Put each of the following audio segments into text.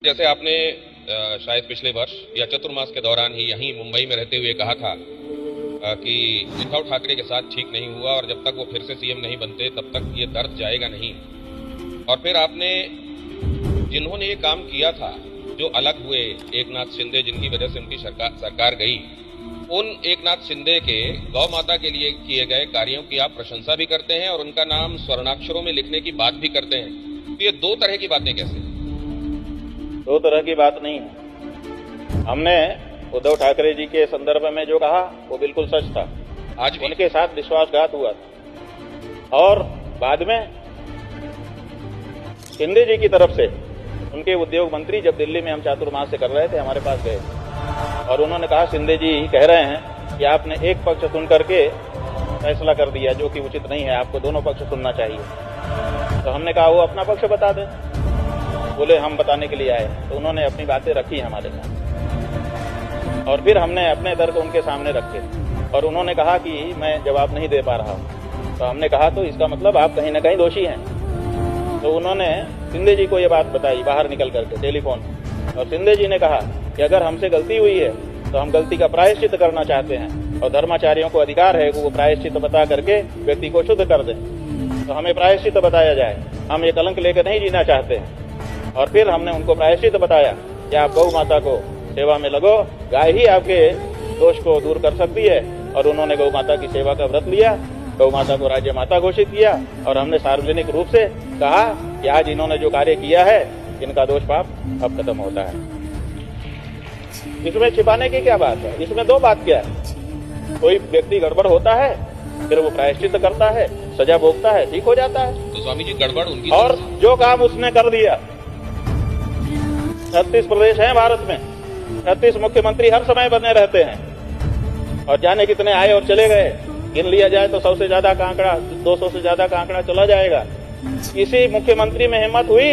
जैसे आपने शायद पिछले वर्ष या चतुर्मास के दौरान ही यहीं मुंबई में रहते हुए कहा था कि उद्धव ठाकरे के साथ ठीक नहीं हुआ और जब तक वो फिर से सीएम नहीं बनते तब तक ये दर्द जाएगा नहीं। और फिर आपने जिन्होंने ये काम किया था, जो अलग हुए, एकनाथ शिंदे जिनकी वजह से उनकी सरकार गई, उन एकनाथ शिंदे के गौ माता के लिए किए गए कार्यों की आप प्रशंसा भी करते हैं और उनका नाम स्वर्णाक्षरों में लिखने की बात भी करते हैं। तो ये दो तरह की बातें कैसे? दो तरह की बात नहीं है। हमने उद्धव ठाकरे जी के संदर्भ में जो कहा वो बिल्कुल सच था। आज भी उनके साथ विश्वासघात हुआ था और बाद में शिंदे जी की तरफ से उनके उद्योग मंत्री जब दिल्ली में हम चातुर्मास से कर रहे थे, हमारे पास गए और उन्होंने कहा शिंदे जी कह रहे हैं कि आपने एक पक्ष सुन करके फैसला कर दिया जो कि उचित नहीं है, आपको दोनों पक्ष सुनना चाहिए। तो हमने कहा वो अपना पक्ष बता दें। बोले हम बताने के लिए आए। तो उन्होंने अपनी बातें रखी हमारे साथ और फिर हमने अपने तर्क उनके सामने रखे और उन्होंने कहा कि मैं जवाब नहीं दे पा रहा हूं। तो हमने कहा तो इसका मतलब आप कहीं ना कहीं दोषी हैं। तो उन्होंने शिंदे जी को ये बात बताई बाहर निकल करके टेलीफोन, और शिंदे जी ने कहा कि अगर हमसे गलती हुई है तो हम गलती का प्रायश्चित करना चाहते हैं और धर्माचार्यों को अधिकार है कि वो प्रायश्चित बता करके व्यक्ति को शुद्ध कर दें। तो हमें प्रायश्चित बताया जाए, हम ये कलंक लेकर नहीं जीना चाहते हैं। और फिर हमने उनको प्रायश्चित बताया कि आप गौ माता को सेवा में लगो, गाय ही आपके दोष को दूर कर सकती है। और उन्होंने गौ माता की सेवा का व्रत लिया, गौ माता को राज्य माता घोषित किया और हमने सार्वजनिक रूप से कहा कि आज इन्होंने जो कार्य किया है इनका दोष पाप अब खत्म होता है। इसमें छिपाने की क्या बात है? इसमें दो बात क्या है? कोई व्यक्ति गड़बड़ होता है, फिर वो प्रायश्चित करता है, सजा भोगता है, ठीक हो जाता है। तो स्वामी जी गड़बड़ उनकी और जो काम उसने कर दिया, 36 प्रदेश हैं भारत में, 36 मुख्यमंत्री हर समय बने रहते हैं और जाने कितने आए और चले गए। गिन लिया जाए तो 100 से ज्यादा का आंकड़ा, 200 से ज्यादा का आंकड़ा चला जाएगा। किसी मुख्यमंत्री में हिम्मत हुई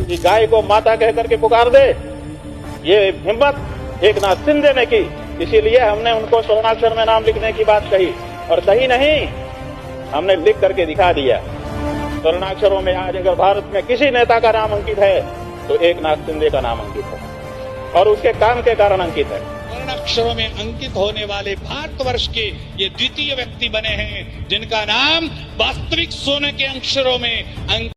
कि गाय को माता कह करके पुकार दे? ये हिम्मत एकनाथ शिंदे ने की। इसीलिए हमने उनको स्वर्णाक्षर में नाम लिखने की बात कही और सही नहीं, हमने लिख करके दिखा दिया। स्वर्णाक्षरों में आज अगर भारत में किसी नेता का नाम अंकित है तो एकनाथ शिंदे का नाम अंकित है और उसके काम के कारण अंकित है। स्वर्ण अक्षरों में अंकित होने वाले भारतवर्ष के ये द्वितीय व्यक्ति बने हैं जिनका नाम वास्तविक सोने के अक्षरों में अंकित